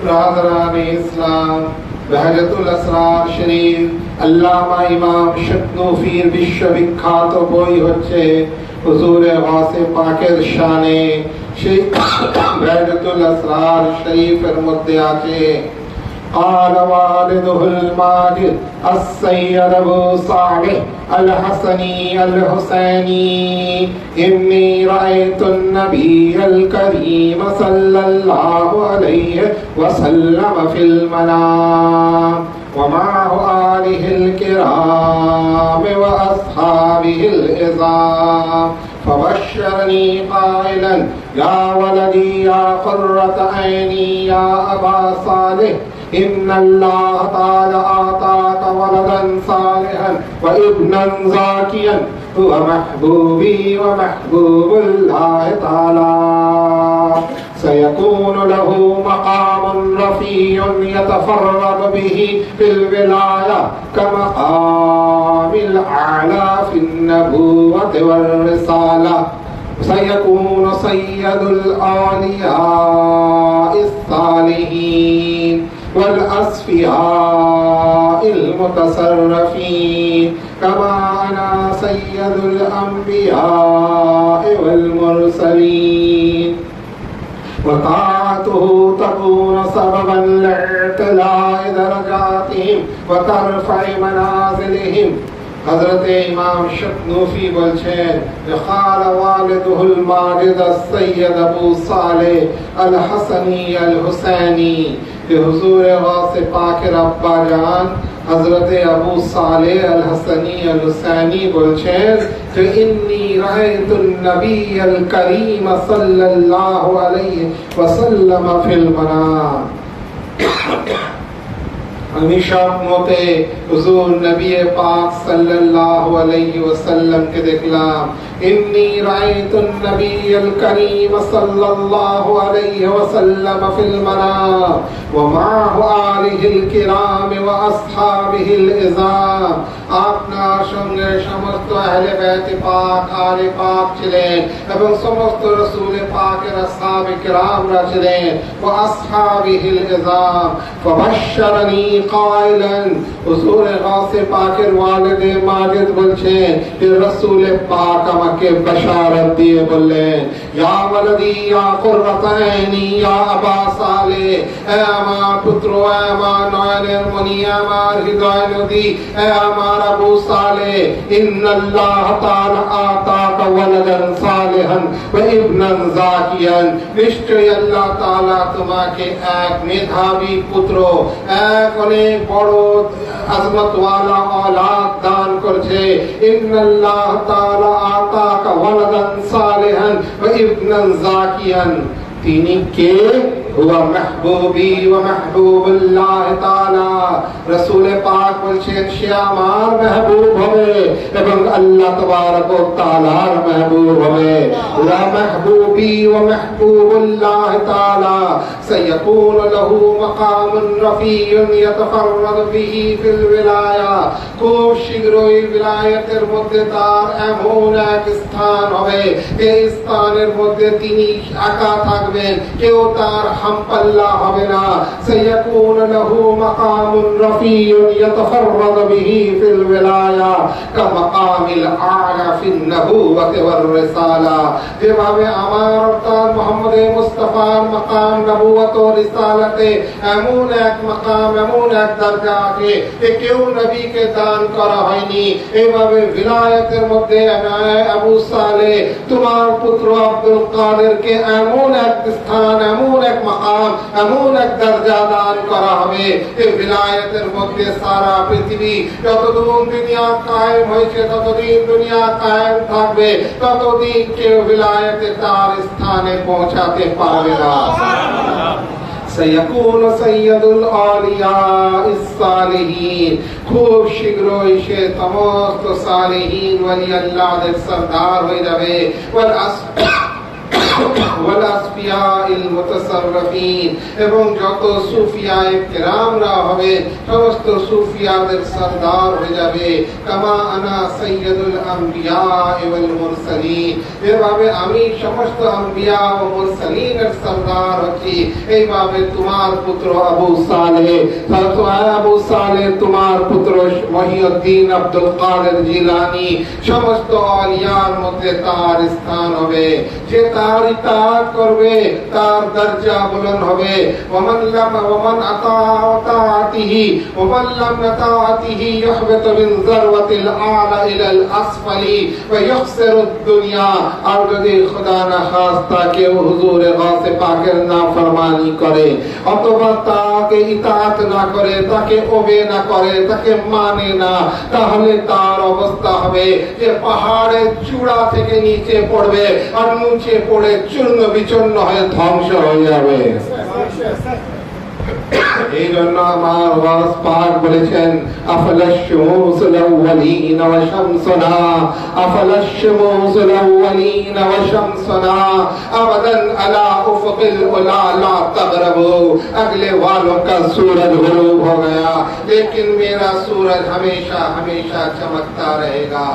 ब्रादराने इस्लाम बहजतुल असरार शरीफ अल्लामा इमाम शतनूफीर विश्वविख्यात বই হচ্ছে হুজুরে গাসে পাকের শানে সেই বহজতুল আসরার শরীফের মধ্যে আছে قال والده الماجد السيد أبو صالح الحسني الحسيني إني رأيت النبي الكريم صلى الله عليه وسلم في المنام ومعه آله الكرام وأصحابه العظام فبشرني قائلا يا ولدي يا قرة عيني يا أبا صالح إن الله تعالى أعطاك ولدا صالحا وابنا زاكيا هو محبوبي ومحبوب الله تعالى سيكون له مقام رفيع يتفرد به في الولاية كمقام الأعلى في النبوة والرسالة سيكون سيد الأولياء الصالحين والأصفياء المتصرفين كما أنا سيد الأنبياء والمرسلين وطاعته تكون سببا لاعتلاء درجاتهم وترفع منازلهم حضرت امام शतनूफी বলছেন قال والده الماجد السيد ابو صالح الحسني الحسيني হুজুর গাসে পাকের আব্বা জান হযরত আবু সালেহ আল হাসানী আল হুসাইনী বলছেন যে ইন্নী রাআইতুন নবিয়্যাল কারীম সাল্লাল্লাহু আলাইহি ওয়াসাল্লাম ফিল মানাম আমি স্বপ্নতে হুজুর নবী পাক সাল্লাল্লাহু আলাইহি ওয়াসাল্লাম কে দেখলাম ইন্নী রাআইতুন নবিয়্যাল কারীম সাল্লাল্লাহু আলাইহি ওয়াসাল্লাম ফিল মানাম ওয়া মা'হু আলিহিল কিরাম ওয়া আসহাবিহিল ইজাম আপনার সঙ্গে সমস্ত আহলে বাইতে পাক আলে পাক ছিলেন এবং সমস্ত রাসূল পাকের আসহাবে কিরামরা ছিলেন ওয়া আসহাবিহিল ইজাম ফাবাশশারানি قائلا হুজুর গাসে পাকের ওয়ালিদে মাজিদ বলছেন যে রাসূল পাক আমাকে বাশারত দিয়ে বললেন ইয়া ওয়ালাদি ইয়া কুররাতাইনি ইয়া আবা সালেহ হে আমার পুত্র হে আমার নয়নের মনি আমার হৃদয় নদী হে আমার আবু সালেহ ইন্নাল্লাহ তাআলা আতাকা ওয়ালাদান সালিহান ওয়া ইবনান যাকিয়ান নিশ্চয়ই আল্লাহ তাআলা তোমাকে এক মেধাবী পুত্র এক অনেক বড় আজমত ওয়ালা औलाद দান করেছে ইন্নাল্লাহ তাআলা আতাকা ওয়ালাদান সালিহান ওয়া ইবনান যাকিয়ান তিনি কে হুয়া মাহবুবি ওয়া মাহবুবুল্লাহ তাআলা রাসূল পাক বলছেন সে আমার মাহবুব হবে এবং আল্লাহ তাবারক ওয়া তাআলার মাহবুব হবে ওয়া মাহবুবি ওয়া মাহবুবুল্লাহ তাআলা সায়াকুন লাহু মাকামুন রাফিউন ইয়াতাফাররাদু বিহি ফিল উলায়া খুব শীঘ্রই উলায়াতের মধ্যে তার এমন এক স্থান হবে এই স্থানের মধ্যে তিনি একা থাকবেন কেউ তার হামপাল্লা হবে না সায়াকুন লাহু মাকামুন রাফিউন ইয়াতাফাররাদু বিহি ফিল উলায়া কামাকামিল আ'লা ফিন নবুওয়াতি ওয়ার রিসালা যেভাবে আমার অর্থাৎ মুহাম্মদ মুস্তাফার মাকাম নবুওয়াত ও রিসালাতে এমন এক মাকাম এমন এক দরজা আছে যে কেউ নবীকে দান করা হয়নি এইভাবে বিলায়াতের মধ্যে আবু সালেহ তোমার পুত্র আব্দুল কাদেরকে এমন এক স্থান এমন এক মাকাম এমন এক দরজা দান করা হবে এই বিলায়াতের মধ্যে সারা পৃথিবী যতদিন দুনিয়া কায়েম হয়েছে ততদিন দুনিয়া কায়েম থাকবে ততদিন কেউ বিলায়াতে তার স্থানে পৌঁছাতে পারবে না سيكون سيد الأولياء الصالحين খুব শীঘ্রই সে সমস্ত সালেহীন ওয়ালি আল্লাহদের সরদার হয়ে যাবে এবং যত সুফিয়ায়ে কেরামরা হবে সমস্ত সুফিয়াদের সরদার হয়ে যাবে। কামা আনা সাইয়্যিদুল আম্বিয়া ওয়াল মুরসালিন, এভাবে আমি সমস্ত আম্বিয়া ও মুরসালিনের সরদার হচ্ছি। এইভাবে তোমার পুত্র আবু সালেহ, আবু সালেহ তোমার পুত্র মহিউদ্দিন আব্দুল কাদের জিলানী, সমস্ত আলিয়ার মধ্যে তার স্থান হবে। যে তার ইতাআত করবে তার দরজা বুলন্দ হবে। ওমান আতাআতিহি ওমান লাম আতাআতিহি ইহবিতু মিন যারওয়াতিল আলা ইলাল আসফালি ওয়া ইখসিরুদ দুনিয়া। আর যদি খোদা না খাস্তা কেউ হুজুরে গাউসে পাকের নাফরমানি করে অথবা তাকে ইতাআত না করে, তাকে ওবে না করে, তাকে মানে না, তাহলে তার অবস্থা হবে যে পাহাড়ের চূড়া থেকে নিচে পড়বে আর নিচে পড়ে চূর্ণ বিচূর্ণ হয়ে ধ্বংস হয়ে যাবে। এই জন্য আমার ওয়াজ পাক বলেছেন আফালাশ-শুমুসুল আউয়ালিন ওয়া শামসুনা, আফালাশ-শুমুসুল আউয়ালিন ওয়া শামসুনা আবাদান আলা উফুকিল উলা লা তগরবু। अगले वालों का सूरज गुरूब हो गया, लेकिन मेरा सूरज हमेशा हमेशा चमकता रहेगा।